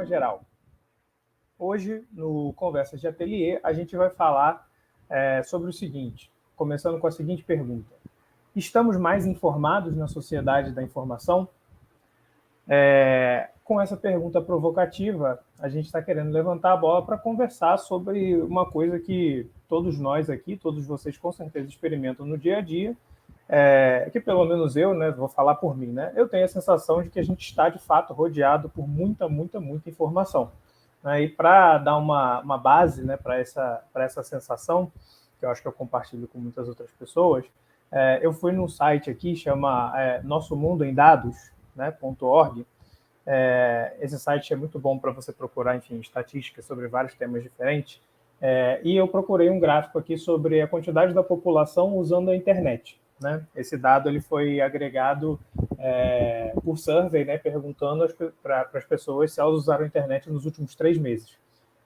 geral. Hoje, no Conversas de Ateliê, a gente vai falar sobre o seguinte, começando com a seguinte pergunta. Estamos mais informados na sociedade da informação? Com essa pergunta provocativa, a gente está querendo levantar a bola para conversar sobre uma coisa que todos nós aqui, todos vocês com certeza experimentam no dia a dia, que pelo menos eu, né, vou falar por mim, né, eu tenho a sensação de que a gente está de fato rodeado por muita informação. Né, e para dar uma base, né, para essa sensação, que eu acho que eu compartilho com muitas outras pessoas, eu fui num site aqui, chama Nosso Mundo em Dados, né, .org. Esse site é muito bom para você procurar, enfim, estatísticas sobre vários temas diferentes. E eu procurei um gráfico aqui sobre a quantidade da população usando a internet. Né? Esse dado ele foi agregado por survey, né, perguntando para as pessoas se elas usaram a internet nos últimos 3 meses.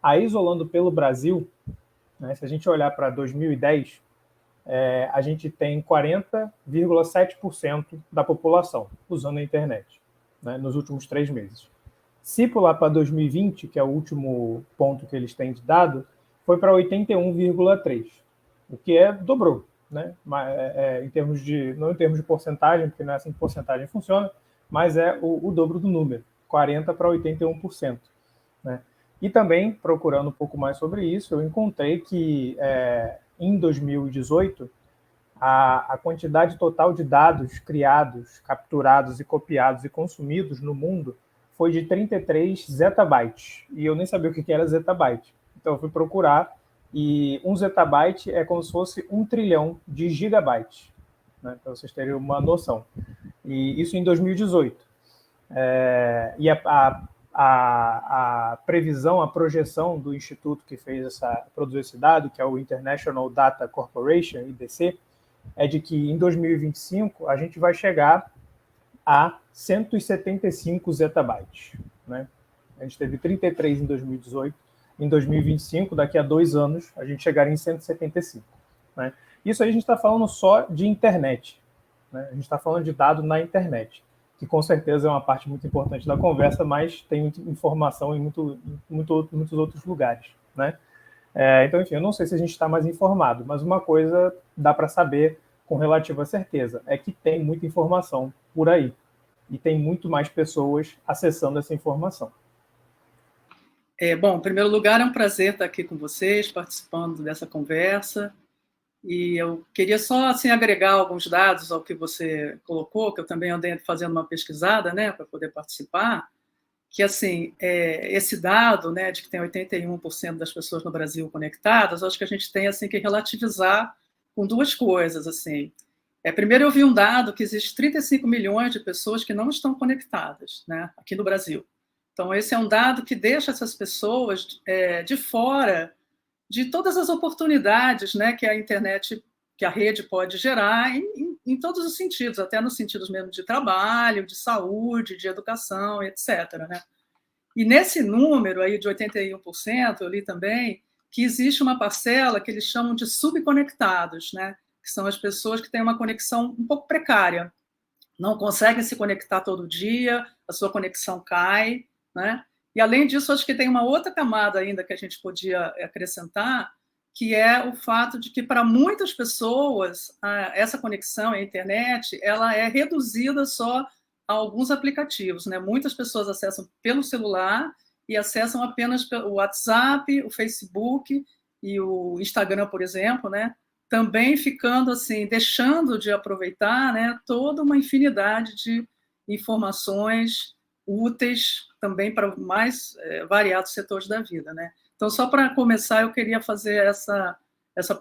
Aí, isolando pelo Brasil, né, se a gente olhar para 2010, a gente tem 40,7% da população usando a internet, né, nos últimos 3 meses. Se pular para 2020, que é o último ponto que eles têm de dado, foi para 81,3%, o que dobrou. Né? Não em termos de porcentagem, porque não é assim que porcentagem funciona, mas é o dobro do número, 40% para 81%. Né? E também, procurando um pouco mais sobre isso, eu encontrei que em 2018, a quantidade total de dados criados, capturados e copiados e consumidos no mundo foi de 33 zettabytes. E eu nem sabia o que era zettabyte. Então eu fui procurar, e 1 zettabyte é como se fosse 1 trilhão de gigabytes, né? Para vocês terem uma noção. E isso em 2018. E a previsão, a projeção do instituto que produziu esse dado, que é o International Data Corporation, IDC, é de que em 2025 a gente vai chegar a 175 zettabytes. Né? A gente teve 33 em 2018, em 2025, daqui a 2 anos, a gente chegaria em 175. Né? Isso aí a gente está falando só de internet. Né? A gente está falando de dado na internet, que com certeza é uma parte muito importante da conversa, mas tem muita informação em muitos outros lugares. Né? Então, enfim, eu não sei se a gente está mais informado, mas uma coisa dá para saber com relativa certeza, é que tem muita informação por aí, e tem muito mais pessoas acessando essa informação. Bom, em primeiro lugar, é um prazer estar aqui com vocês, participando dessa conversa, e eu queria só assim, agregar alguns dados ao que você colocou, que eu também andei fazendo uma pesquisada, né, para poder participar, que assim, esse dado, né, de que tem 81% das pessoas no Brasil conectadas, acho que a gente tem assim, que relativizar com 2 coisas. Assim. Primeiro, eu vi um dado que existe 35 milhões de pessoas que não estão conectadas, né, aqui no Brasil. Então, esse é um dado que deixa essas pessoas de fora de todas as oportunidades, né, que a internet, que a rede pode gerar em todos os sentidos, até nos sentidos mesmo de trabalho, de saúde, de educação, etc. Né? E nesse número aí de 81%, eu li também que existe uma parcela que eles chamam de subconectados, né? Que são as pessoas que têm uma conexão um pouco precária, não conseguem se conectar todo dia, a sua conexão cai, né? E, além disso, acho que tem uma outra camada ainda que a gente podia acrescentar, que é o fato de que, para muitas pessoas, essa conexão à internet ela é reduzida só a alguns aplicativos. Né? Muitas pessoas acessam pelo celular e acessam apenas o WhatsApp, o Facebook e o Instagram, por exemplo, né? Também ficando assim, deixando de aproveitar, né, toda uma infinidade de informações úteis também para mais variados setores da vida, né? Então, só para começar, eu queria fazer dar essa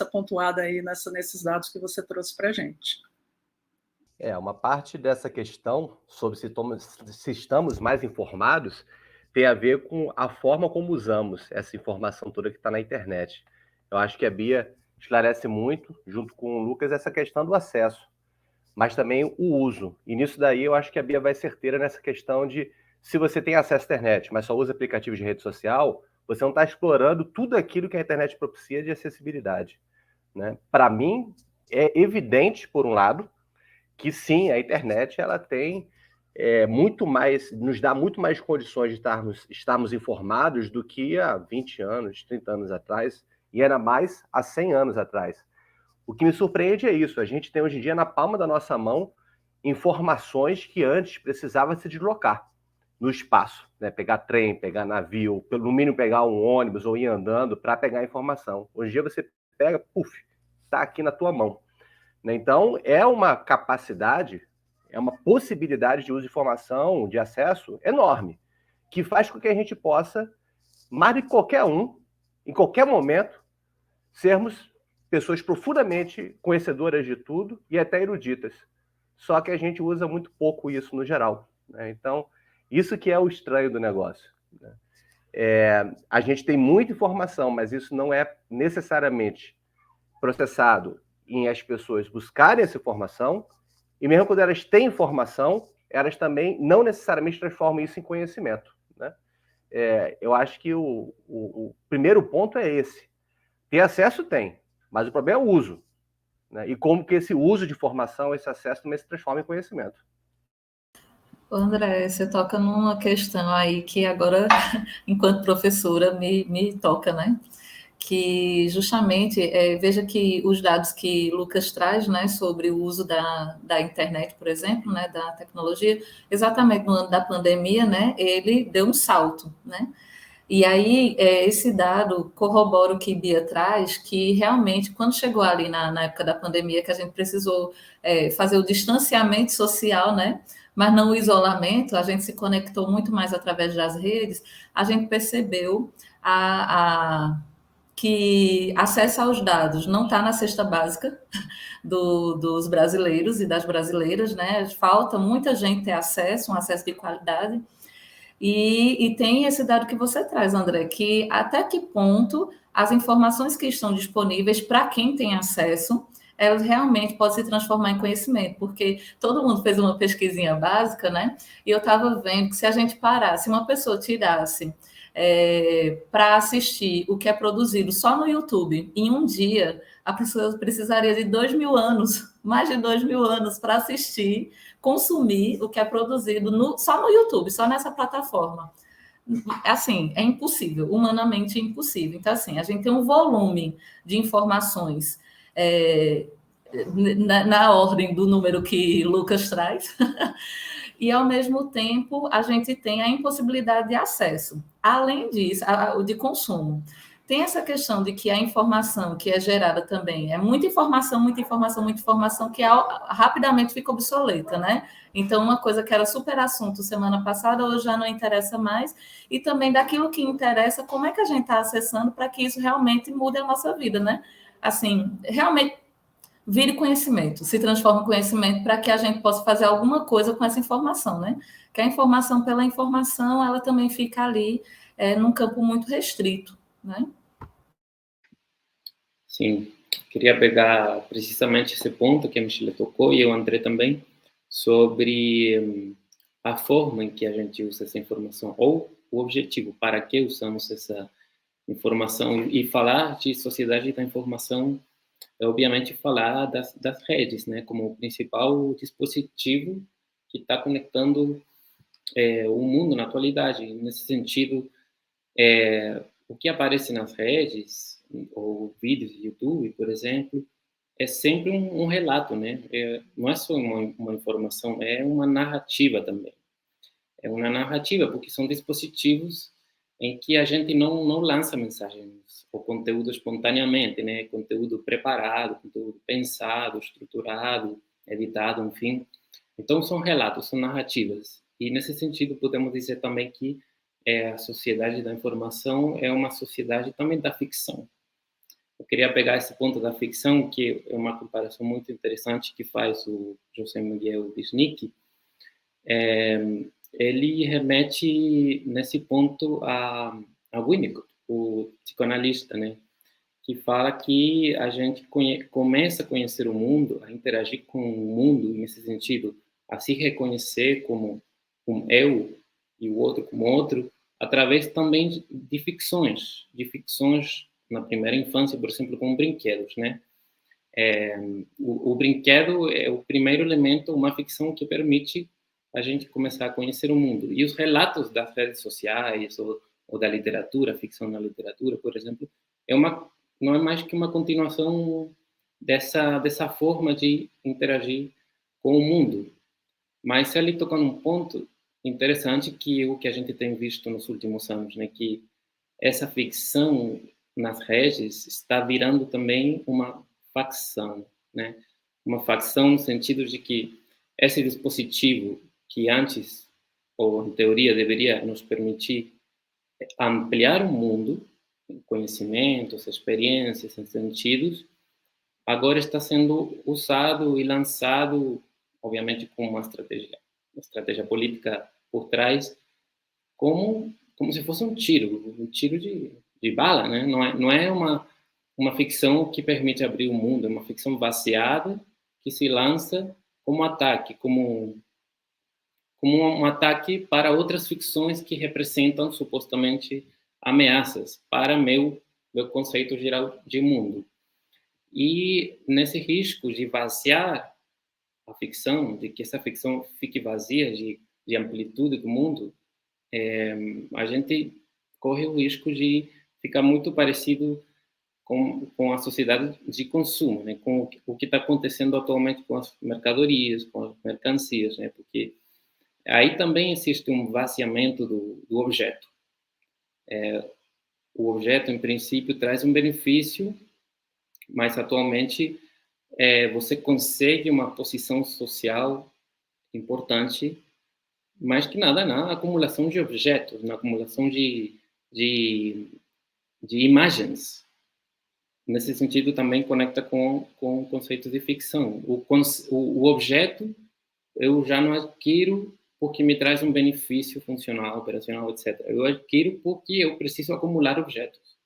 pontuada aí nesses dados que você trouxe para a gente. Uma parte dessa questão sobre se estamos mais informados tem a ver com a forma como usamos essa informação toda que está na internet. Eu acho que a Bia esclarece muito, junto com o Lucas, essa questão do acesso, mas também o uso. E nisso daí eu acho que a Bia vai certeira nessa questão de, se você tem acesso à internet, mas só usa aplicativos de rede social, você não está explorando tudo aquilo que a internet propicia de acessibilidade. Né? Para mim, é evidente, por um lado, que sim, a internet ela tem nos dá muito mais condições de estarmos informados do que há 20 anos, 30 anos atrás, e ainda mais há 100 anos atrás. O que me surpreende é isso, a gente tem hoje em dia na palma da nossa mão informações que antes precisava se deslocar no espaço, né? Pegar trem, pegar navio, no mínimo pegar um ônibus ou ir andando para pegar a informação. Hoje em dia você pega, está aqui na tua mão. Né? Então, é uma capacidade, é uma possibilidade de uso de informação, de acesso enorme, que faz com que a gente possa, mais do que qualquer um, em qualquer momento, sermos pessoas profundamente conhecedoras de tudo e até eruditas. Só que a gente usa muito pouco isso no geral. Né? Então, isso que é o estranho do negócio. Né? A gente tem muita informação, mas isso não é necessariamente processado em as pessoas buscarem essa informação, e mesmo quando elas têm informação, elas também não necessariamente transformam isso em conhecimento. Né? Eu acho que o primeiro ponto é esse. Ter acesso tem, mas o problema é o uso. Né? E como que esse uso de informação, esse acesso também se transforma em conhecimento. André, você toca numa questão aí que agora, enquanto professora, me toca, né? Que justamente, veja que os dados que Lucas traz, né, sobre o uso da internet, por exemplo, né, da tecnologia, exatamente no ano da pandemia, né, ele deu um salto, né? E aí, esse dado corrobora o que Bia traz, que realmente, quando chegou ali na época da pandemia, que a gente precisou fazer o distanciamento social, né? Mas não o isolamento, a gente se conectou muito mais através das redes, a gente percebeu que acesso aos dados não está na cesta básica dos brasileiros e das brasileiras, né? Falta muita gente ter acesso, um acesso de qualidade. E tem esse dado que você traz, André, que até que ponto as informações que estão disponíveis para quem tem acesso, elas realmente podem se transformar em conhecimento, porque todo mundo fez uma pesquisinha básica, né? E eu estava vendo que se a gente parasse, uma pessoa tirasse para assistir o que é produzido só no YouTube, em um dia, a pessoa precisaria de 2.000 anos, mais de 2.000 anos para assistir, consumir o que é produzido só no YouTube, só nessa plataforma. Assim, é impossível, humanamente impossível. Então, assim, a gente tem um volume de informações na ordem do número que Lucas traz, e, ao mesmo tempo, a gente tem a impossibilidade de acesso. Além disso, de consumo. Tem essa questão de que a informação que é gerada também é muita informação, que rapidamente fica obsoleta, né? Então, uma coisa que era super assunto semana passada, hoje já não interessa mais. E também daquilo que interessa, como é que a gente está acessando para que isso realmente mude a nossa vida, né? Assim, realmente vire conhecimento, se transforma em conhecimento para que a gente possa fazer alguma coisa com essa informação, né? Que a informação pela informação, ela também fica ali num campo muito restrito, né? Sim, queria pegar precisamente esse ponto que a Michelle tocou, e o André também, sobre a forma em que a gente usa essa informação, ou o objetivo, para que usamos essa informação. E falar de sociedade da informação é, obviamente, falar das redes, né, como o principal dispositivo que está conectando o mundo na atualidade. Nesse sentido, o que aparece nas redes, ou vídeos de YouTube, por exemplo, é sempre um relato, né? Não é só uma informação, é uma narrativa também. É uma narrativa, porque são dispositivos em que a gente não lança mensagens ou conteúdo espontaneamente, né? Conteúdo preparado, conteúdo pensado, estruturado, editado, enfim. Então, são relatos, são narrativas. E, nesse sentido, podemos dizer também que a sociedade da informação é uma sociedade também da ficção. Eu queria pegar esse ponto da ficção, que é uma comparação muito interessante que faz o José Miguel Wisnik. Ele remete, nesse ponto, a Winnicott, o psicoanalista, né? Que fala que a gente começa a conhecer o mundo, a interagir com o mundo, nesse sentido, a se reconhecer como um eu e o outro como outro, através também de ficções na primeira infância, por exemplo, com brinquedos, né? O brinquedo é o primeiro elemento, uma ficção que permite a gente começar a conhecer o mundo. E os relatos das redes sociais ou da literatura, ficção na literatura, por exemplo, não é mais que uma continuação dessa forma de interagir com o mundo. Mas ele toca num ponto interessante que é o que a gente tem visto nos últimos anos, né? Que essa ficção nas redes está virando também uma facção, né? Uma facção no sentido de que esse dispositivo que antes, ou em teoria, deveria nos permitir ampliar o mundo, conhecimentos, experiências, sentidos, agora está sendo usado e lançado, obviamente com uma estratégia política por trás, como se fosse um tiro de bala, né? Não é uma ficção que permite abrir o mundo, é uma ficção vaziada que se lança como ataque, como um ataque para outras ficções que representam supostamente ameaças para meu conceito geral de mundo. E nesse risco de vaziar a ficção, de que essa ficção fique vazia de amplitude do mundo, a gente corre o risco de ficar muito parecido com a sociedade de consumo, né? Com o que está acontecendo atualmente com as mercadorias, com as mercancias, né? Porque aí também existe um vaziamento do objeto. O objeto, em princípio, traz um benefício, mas atualmente você consegue uma posição social importante, mais que nada na acumulação de objetos, na acumulação de imagens. Nesse sentido, também conecta com conceitos de ficção. O objeto eu já não adquiro porque me traz um benefício funcional, operacional, etc. Eu adquiro porque eu preciso acumular objetos.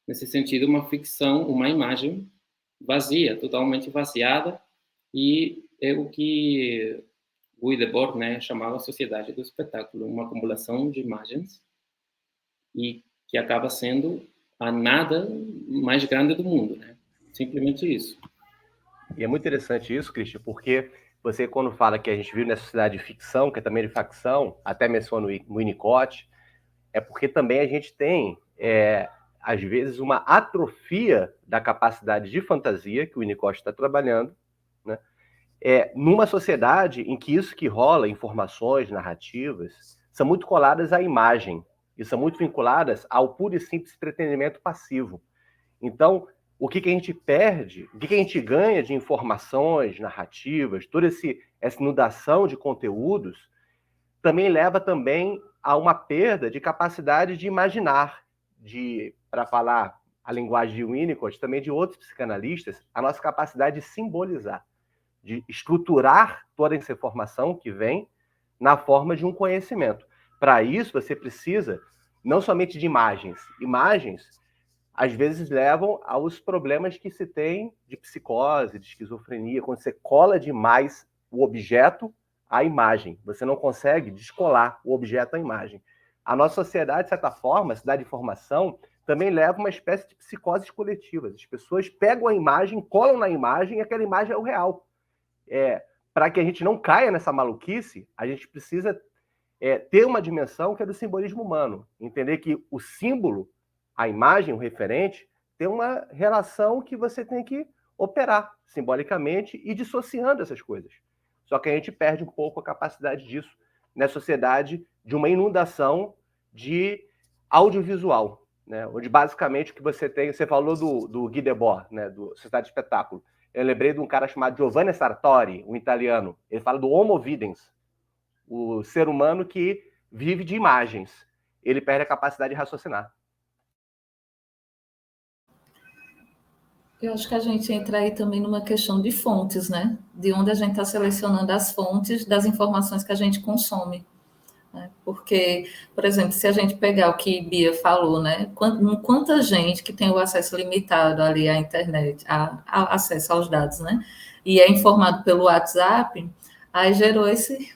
Nesse sentido, uma ficção, uma imagem vazia, totalmente vaziada, e é o que Guy Debord, né, chamava a sociedade do espetáculo, uma acumulação de imagens e que acaba sendo a nada mais grande do mundo, né? Simplesmente isso. E é muito interessante isso, Christian, porque você, quando fala que a gente vive nessa sociedade de ficção, que é também de facção, até menciona o Winnicott, é porque também a gente tem, às vezes, uma atrofia da capacidade de fantasia que o Winnicott está trabalhando, né? Numa sociedade em que isso que rola, informações, narrativas, são muito coladas à imagem, e são muito vinculadas ao puro e simples entretenimento passivo. Então, o que a gente perde, o que a gente ganha de informações, narrativas, toda essa inundação de conteúdos, também leva também a uma perda de capacidade de imaginar, para falar a linguagem de Winnicott, também de outros psicanalistas, a nossa capacidade de simbolizar, de estruturar toda essa informação que vem na forma de um conhecimento. Para isso, você precisa não somente de imagens. Imagens, às vezes, levam aos problemas que se tem de psicose, de esquizofrenia, quando você cola demais o objeto à imagem. Você não consegue descolar o objeto à imagem. A nossa sociedade, de certa forma, a sociedade de informação, também leva a uma espécie de psicoses coletivas. As pessoas pegam a imagem, colam na imagem, e aquela imagem é o real. Para que a gente não caia nessa maluquice, a gente precisa ter uma dimensão que é do simbolismo humano. Entender que o símbolo, a imagem, o referente, tem uma relação que você tem que operar simbolicamente e dissociando essas coisas. Só que a gente perde um pouco a capacidade disso na sociedade de uma inundação de audiovisual, né? Onde basicamente o que você tem, você falou do Guy Debord, né? Do Sociedade de Espetáculo. Eu lembrei de um cara chamado Giovanni Sartori, um italiano. Ele fala do homo videns, o ser humano que vive de imagens. Ele perde a capacidade de raciocinar. Eu acho que a gente entra aí também numa questão de fontes, né? De onde a gente está selecionando as fontes das informações que a gente consome. Né? Porque, por exemplo, se a gente pegar o que Bia falou, né? Quanta gente que tem o acesso limitado ali à internet, acesso aos dados, né? E é informado pelo WhatsApp, Aí gerou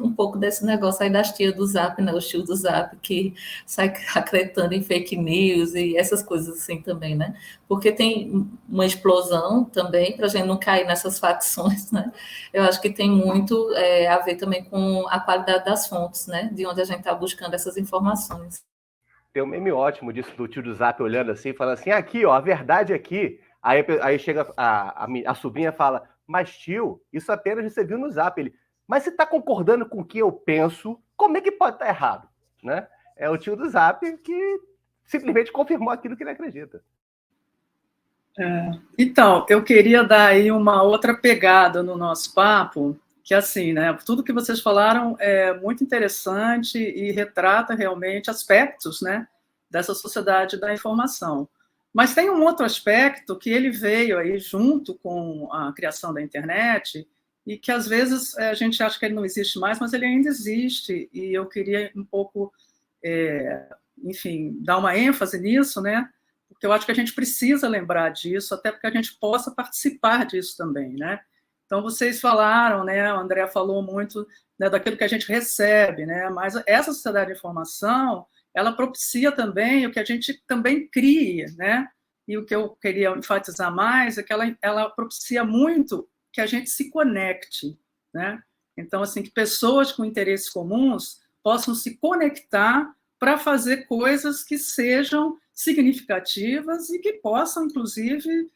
um pouco desse negócio aí das tias do Zap, né? Os tios do Zap que sai acreditando em fake news e essas coisas assim também, né? Porque tem uma explosão também, para a gente não cair nessas facções, né? Eu acho que tem muito a ver também com a qualidade das fontes, né? De onde a gente está buscando essas informações. Tem um meme ótimo disso, do tio do Zap olhando assim, falando assim, aqui, ó, a verdade aqui. Aí chega a sobrinha e fala, mas tio, isso apenas você viu no Zap. Ele, mas você está concordando com o que eu penso, como é que pode estar errado? Né? É o tio do Zap que simplesmente confirmou aquilo que ele acredita. Então, eu queria dar aí uma outra pegada no nosso papo, que assim, né, tudo que vocês falaram é muito interessante e retrata realmente aspectos, né, dessa sociedade da informação. Mas tem um outro aspecto que ele veio aí junto com a criação da internet e que às vezes a gente acha que ele não existe mais, mas ele ainda existe e eu queria um pouco, enfim, dar uma ênfase nisso, né? Porque eu acho que a gente precisa lembrar disso, até porque a gente possa participar disso também, né? Então, vocês falaram, né, o André falou muito, né, daquilo que a gente recebe, né? Mas essa sociedade de informação, ela propicia também o que a gente também cria, né? E o que eu queria enfatizar mais é que ela propicia muito que a gente se conecte, né? Então, assim, que pessoas com interesses comuns possam se conectar para fazer coisas que sejam significativas e que possam, inclusive,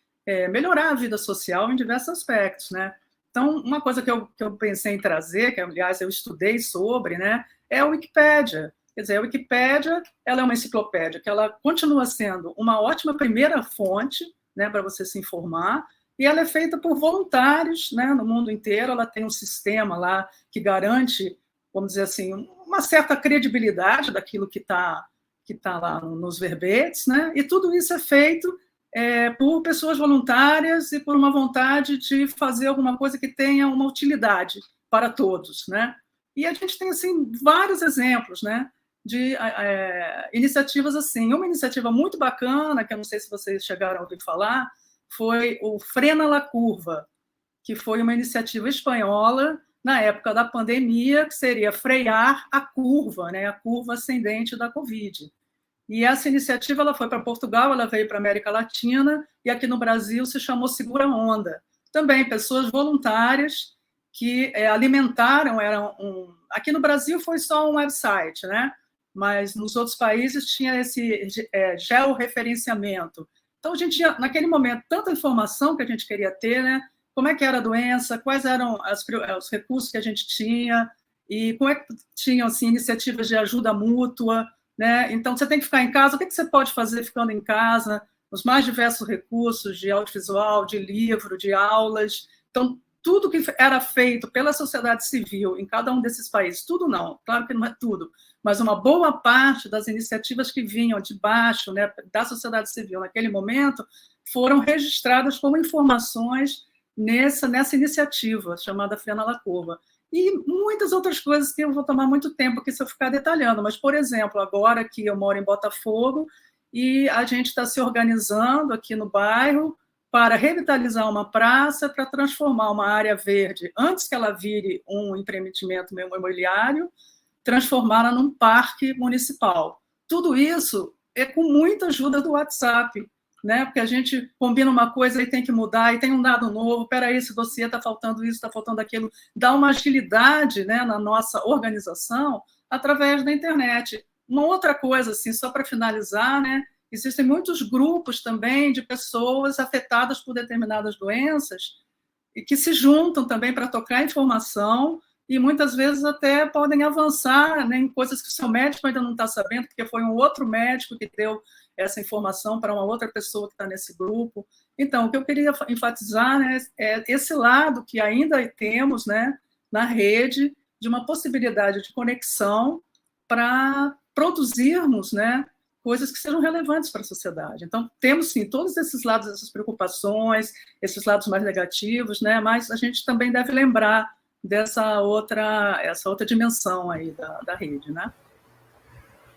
melhorar a vida social em diversos aspectos, né? Então, uma coisa que eu pensei em trazer, que, aliás, eu estudei sobre, né, é a Wikipédia. Quer dizer, a Wikipédia, ela é uma enciclopédia que ela continua sendo uma ótima primeira fonte, né, para você se informar, e ela é feita por voluntários, né, no mundo inteiro. Ela tem um sistema lá que garante, vamos dizer assim, uma certa credibilidade daquilo que está lá nos verbetes, né? E tudo isso é feito por pessoas voluntárias e por uma vontade de fazer alguma coisa que tenha uma utilidade para todos, né? E a gente tem assim vários exemplos, né, de iniciativas assim. Uma iniciativa muito bacana, que eu não sei se vocês chegaram a ouvir falar, foi o Frena la Curva, que foi uma iniciativa espanhola na época da pandemia, que seria frear a curva, né, a curva ascendente da Covid. E essa iniciativa ela foi para Portugal, ela veio para a América Latina, e aqui no Brasil se chamou Segura Onda. Também pessoas voluntárias que alimentaram, aqui no Brasil foi só um website, né? Mas nos outros países tinha esse georreferenciamento. Então, a gente tinha, naquele momento, tanta informação que a gente queria ter, né? Como é que era a doença, quais eram os recursos que a gente tinha, e como é que tinham assim, iniciativas de ajuda mútua, né? Então, você tem que ficar em casa, o que você pode fazer ficando em casa? Os mais diversos recursos de audiovisual, de livro, de aulas. Então, tudo que era feito pela sociedade civil em cada um desses países, tudo não, claro que não é tudo, mas uma boa parte das iniciativas que vinham de baixo, né, da sociedade civil naquele momento, foram registradas como informações nessa iniciativa chamada Frena la Curva. E muitas outras coisas que eu vou tomar muito tempo aqui se eu ficar detalhando, mas, por exemplo, agora que eu moro em Botafogo e a gente está se organizando aqui no bairro para revitalizar uma praça, para transformar uma área verde, antes que ela vire um empreendimento imobiliário, transformá-la num parque municipal. Tudo isso é com muita ajuda do WhatsApp, né? Porque a gente combina uma coisa e tem que mudar, e tem um dado novo, peraí, esse dossiê está faltando isso, está faltando aquilo, dá uma agilidade, né, na nossa organização através da internet. Uma outra coisa, assim, só para finalizar, né, existem muitos grupos também de pessoas afetadas por determinadas doenças e que se juntam também para trocar informação e muitas vezes até podem avançar, né, em coisas que o seu médico ainda não está sabendo, porque foi um outro médico que deu essa informação para uma outra pessoa que está nesse grupo. Então, o que eu queria enfatizar, né, é esse lado que ainda temos, né, na rede, de uma possibilidade de conexão para produzirmos, né, coisas que sejam relevantes para a sociedade. Então, temos, sim, todos esses lados, essas preocupações, esses lados mais negativos, né, mas a gente também deve lembrar essa outra dimensão aí da rede, né?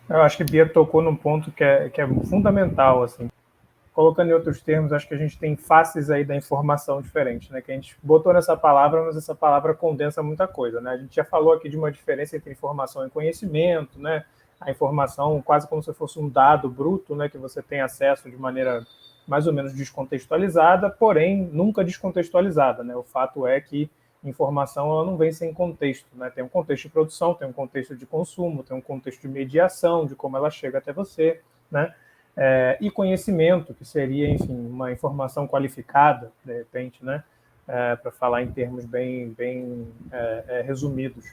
Eu acho que Bia tocou num ponto que é fundamental, assim. colocando em outros termos, acho que a gente tem faces aí da informação diferentes, né? Que a gente botou nessa palavra, mas essa palavra condensa muita coisa, né? A gente já falou aqui de uma diferença entre informação e conhecimento, né? A informação quase como se fosse um dado bruto, né? Que você tem acesso de maneira mais ou menos descontextualizada, porém nunca descontextualizada, né? O fato é que informação ela não vem sem contexto, né? Tem um contexto de produção, tem um contexto de consumo, tem um contexto de mediação, de como ela chega até você, né? E conhecimento, que seria, enfim, uma informação qualificada, de repente, né? Para falar em termos bem resumidos.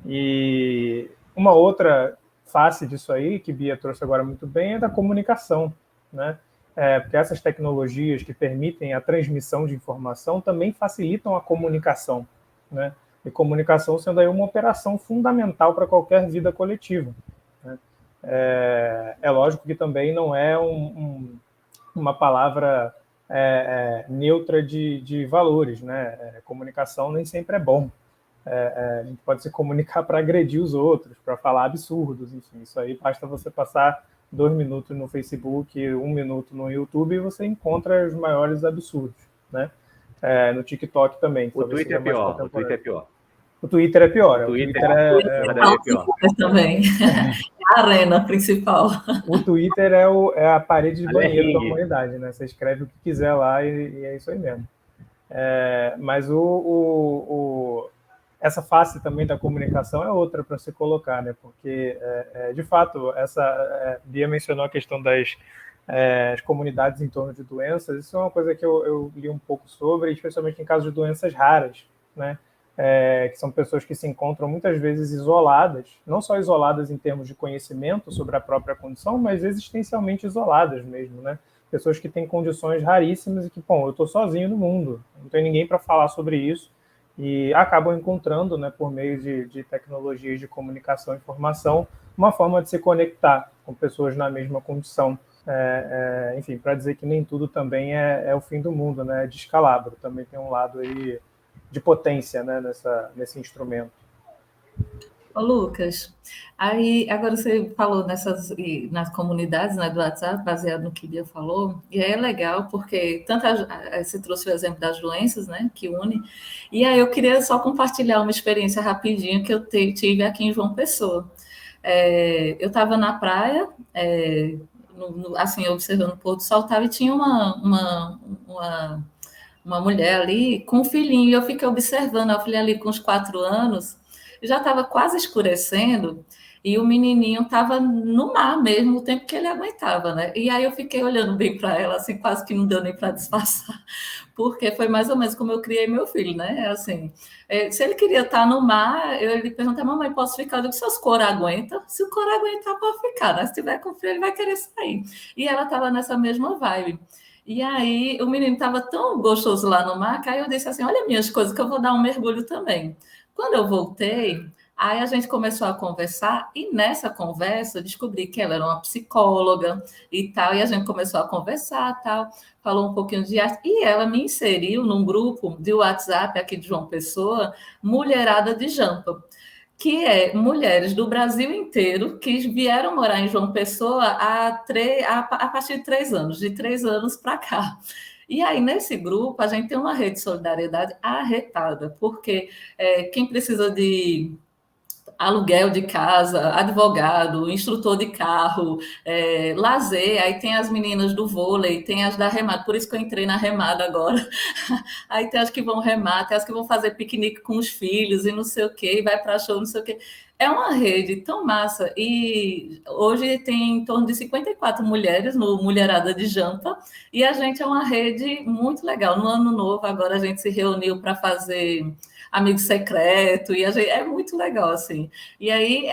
E uma outra face disso aí, que Bia trouxe agora muito bem, é da comunicação, né? Porque essas tecnologias que permitem a transmissão de informação também facilitam a comunicação, né? E comunicação sendo aí uma operação fundamental para qualquer vida coletiva, né? É lógico que também não é uma palavra neutra de valores, né? Comunicação nem sempre é bom. A gente pode se comunicar para agredir os outros, para falar absurdos, enfim, isso aí basta você passar 2 minutos no Facebook, 1 minuto no YouTube e você encontra os maiores absurdos, né? No TikTok também. O Twitter é pior, o Twitter é pior. O Twitter é pior. O Twitter é pior. Também. É a arena principal. O Twitter é a parede de banheiro da humanidade, né? Você escreve o que quiser lá e é isso aí mesmo. Mas essa face também da comunicação é outra para se colocar, né? Porque, de fato, Bia mencionou a questão das comunidades em torno de doenças. Isso é uma coisa que eu li um pouco sobre, especialmente em casos de doenças raras, né? Que são pessoas que se encontram muitas vezes isoladas, não só isoladas em termos de conhecimento sobre a própria condição, mas existencialmente isoladas mesmo, né? Pessoas que têm condições raríssimas e que, bom, eu estou sozinho no mundo, não tem ninguém para falar sobre isso, e acabam encontrando, né, por meio de tecnologias de comunicação e informação, uma forma de se conectar com pessoas na mesma condição. Enfim, para dizer que nem tudo também é o fim do mundo, né? É descalabro, também tem um lado aí de potência, né, nesse instrumento. Ô, Lucas, aí agora você falou nas comunidades, né, do WhatsApp, baseado no que Bia falou, e aí é legal porque você trouxe o exemplo das doenças, né, que une, e aí eu queria só compartilhar uma experiência rapidinho que eu tive aqui em João Pessoa. Eu estava na praia, assim, observando o pôr do sol, e tinha uma mulher ali com um filhinho, e eu fiquei observando, a filha ali com uns 4 anos, já estava quase escurecendo, e o menininho estava no mar mesmo, o tempo que ele aguentava, né? E aí eu fiquei olhando bem para ela, assim, quase que não deu nem para disfarçar, porque foi mais ou menos como eu criei meu filho, né? Assim, se ele queria estar no mar, ele pergunta, mamãe, posso ficar? Eu digo, se os couro aguentam, se o couro aguentar, pode ficar, né? Se tiver com frio, ele vai querer sair. E ela estava nessa mesma vibe. E aí o menino estava tão gostoso lá no mar, que aí eu disse assim, olha minhas coisas, que eu vou dar um mergulho também. Quando eu voltei, aí a gente começou a conversar, e nessa conversa eu descobri que ela era uma psicóloga e tal, e a gente começou a conversar, tal, falou um pouquinho de arte, e ela me inseriu num grupo de WhatsApp aqui de João Pessoa, Mulherada de Jampa, que é mulheres do Brasil inteiro que vieram morar em João Pessoa a partir de 3 anos, de 3 anos para cá. E aí, nesse grupo, a gente tem uma rede de solidariedade arretada, porque quem precisa de aluguel de casa, advogado, instrutor de carro, lazer, aí tem as meninas do vôlei, tem as da remada, por isso que eu entrei na remada agora. Aí tem as que vão remar, tem as que vão fazer piquenique com os filhos e não sei o quê, e vai para show, não sei o quê. É uma rede tão massa, e hoje tem em torno de 54 mulheres no Mulherada de Jampa, e a gente é uma rede muito legal. No Ano Novo, agora a gente se reuniu para fazer amigo secreto, e é muito legal, assim. E aí,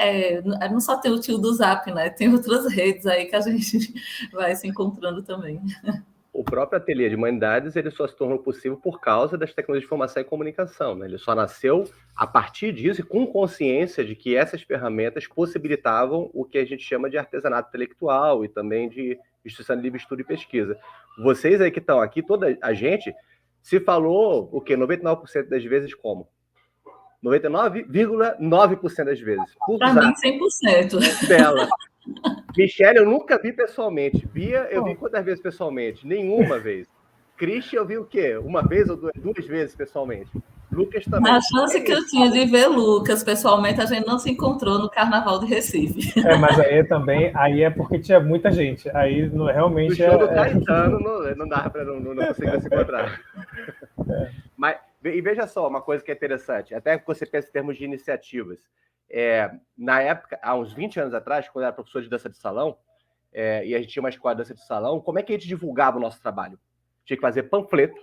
não só tem o tio do Zap, né? Tem outras redes aí que a gente vai se encontrando também. O próprio Ateliê de Humanidades, ele só se tornou possível por causa das tecnologias de informação e comunicação, né? Ele só nasceu a partir disso e com consciência de que essas ferramentas possibilitavam o que a gente chama de artesanato intelectual e também de instituição de livre estudo e pesquisa. Vocês aí que estão aqui, toda a gente, se falou o quê? 99% das vezes como? 99,9% das vezes. Para mim, 100%. Tela. Michele, eu nunca vi pessoalmente. Bia, eu vi quantas vezes pessoalmente? Nenhuma vez. Christian, eu vi o quê? Uma vez ou duas vezes pessoalmente. Lucas também. A chance que eu tinha de ver Lucas pessoalmente, a gente não se encontrou no Carnaval de Recife. Mas aí também, aí é porque tinha muita gente. Aí realmente no show do Caetano não dava para não conseguir se encontrar. Mas, e veja só, uma coisa que é interessante, até que você pensa em termos de iniciativas. Na época, há uns 20 anos atrás, quando eu era professor de dança de salão, e a gente tinha uma escola de dança de salão, como é que a gente divulgava o nosso trabalho? Tinha que fazer panfleto,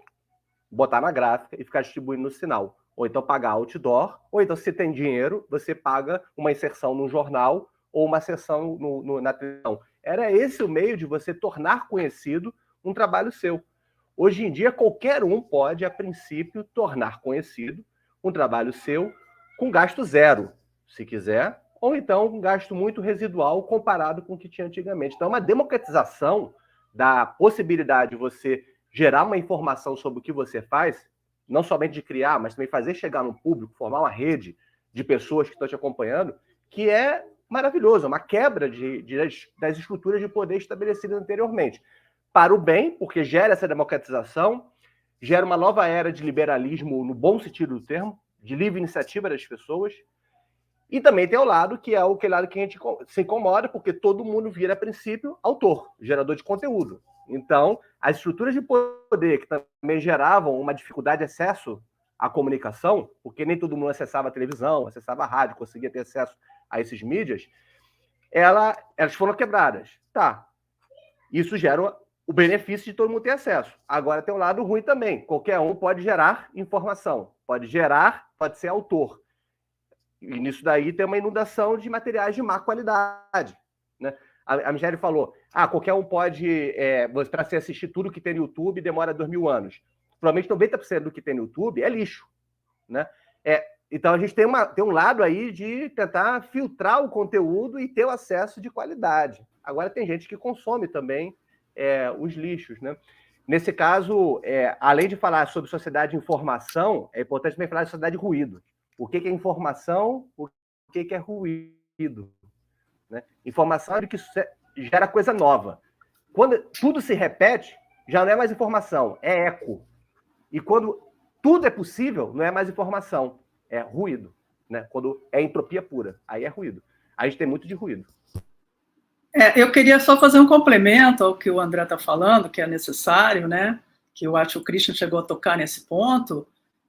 botar na gráfica e ficar distribuindo no sinal. Ou então pagar outdoor, ou então, se tem dinheiro, você paga uma inserção num jornal ou uma sessão na televisão. Era esse o meio de você tornar conhecido um trabalho seu. Hoje em dia, qualquer um pode, a princípio, tornar conhecido um trabalho seu com gasto zero, se quiser, ou então um gasto muito residual comparado com o que tinha antigamente. Então, é uma democratização da possibilidade de você gerar uma informação sobre o que você faz, não somente de criar, mas também fazer chegar no público, formar uma rede de pessoas que estão te acompanhando, que é maravilhoso, é uma quebra das estruturas de poder estabelecidas anteriormente. Para o bem, porque gera essa democratização, gera uma nova era de liberalismo no bom sentido do termo, de livre iniciativa das pessoas, e também tem o lado que é aquele lado que a gente se incomoda, porque todo mundo vira, a princípio, autor, gerador de conteúdo. Então, as estruturas de poder que também geravam uma dificuldade de acesso à comunicação, porque nem todo mundo acessava a televisão, acessava a rádio, conseguia ter acesso a esses mídias, elas foram quebradas. Tá. Isso gera o benefício de todo mundo ter acesso. Agora tem um lado ruim também. Qualquer um pode gerar informação, pode ser autor. E nisso daí tem uma inundação de materiais de má qualidade, né? A Michele falou, qualquer um pode, para você assistir tudo que tem no YouTube, demora 2000 anos. Provavelmente 90% do que tem no YouTube é lixo, né? Então a gente tem um lado aí de tentar filtrar o conteúdo e ter o acesso de qualidade. Agora tem gente que consome também os lixos, né? Nesse caso, além de falar sobre sociedade de informação, é importante também falar de sociedade de ruído. O que é informação, o que é ruído. Né? Informação é o que gera coisa nova. Quando tudo se repete, já não é mais informação, é eco. E quando tudo é possível, não é mais informação, é ruído. Né? Quando é entropia pura, aí é ruído. A gente tem muito de ruído. Eu queria só fazer um complemento ao que o André está falando, que é necessário, né? Que eu acho que o Christian chegou a tocar nesse ponto,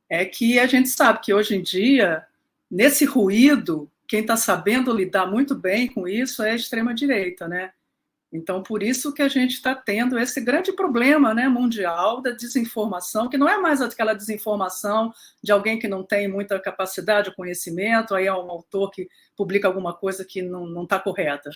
é que a gente sabe que hoje em dia, nesse ruído, quem está sabendo lidar muito bem com isso é a extrema-direita, né? Então, por isso que a gente está tendo esse grande problema, né, mundial da desinformação, que não é mais aquela desinformação de alguém que não tem muita capacidade, conhecimento, aí é um autor que publica alguma coisa que não está correta.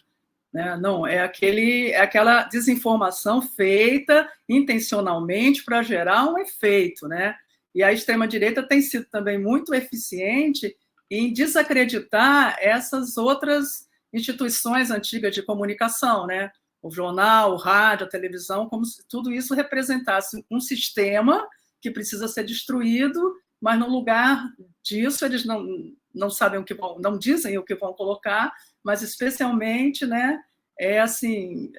Né? Não, é aquela desinformação feita intencionalmente para gerar um efeito, né? E a extrema-direita tem sido também muito eficiente em desacreditar essas outras instituições antigas de comunicação, né? O jornal, o rádio, a televisão, como se tudo isso representasse um sistema que precisa ser destruído, mas no lugar disso eles não sabem o que vão, não dizem o que vão colocar, mas especialmente, né, assim,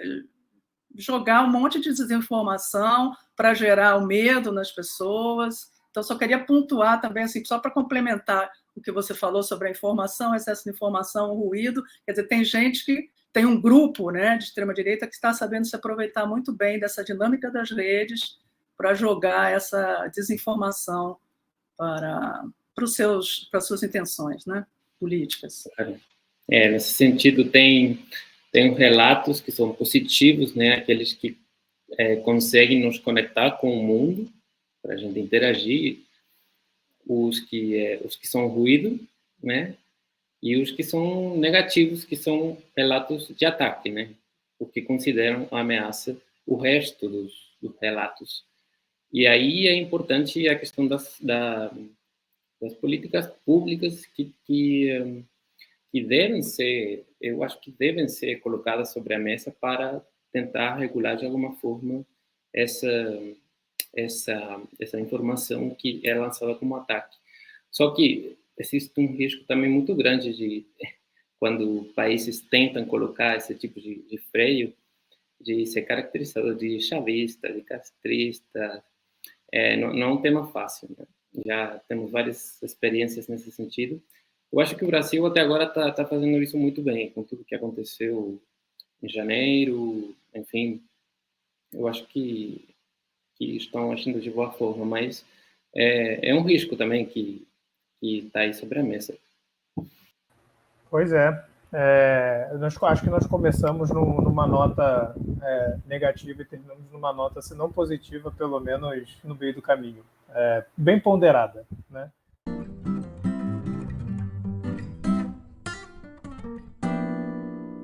jogar um monte de desinformação para gerar o medo nas pessoas. Então, só queria pontuar também, assim, só para complementar o que você falou sobre a informação, excesso de informação, o ruído. Quer dizer, tem gente que tem um grupo, né, de extrema-direita que está sabendo se aproveitar muito bem dessa dinâmica das redes para jogar essa desinformação para as suas intenções, né, políticas. Nesse sentido, tem relatos que são positivos, né, aqueles que conseguem nos conectar com o mundo, para a gente interagir, os que são ruído, né, e os que são negativos, que são relatos de ataque, né, porque consideram ameaça o resto dos relatos. E aí é importante a questão das políticas públicas que devem ser, eu acho que devem ser colocadas sobre a mesa para tentar regular de alguma forma essa informação que é lançada como ataque. Só que existe um risco também muito grande de, quando países tentam colocar esse tipo de freio, de ser caracterizado de chavista, de castrista, não é um tema fácil, né? Já temos várias experiências nesse sentido. Eu acho que o Brasil até agora está fazendo isso muito bem, com tudo que aconteceu em janeiro, enfim, eu acho que estão agindo de boa forma, mas é um risco também que está aí sobre a mesa. Pois é. Acho que nós começamos numa nota negativa e terminamos numa nota, se não positiva, pelo menos no meio do caminho. Bem ponderada, né?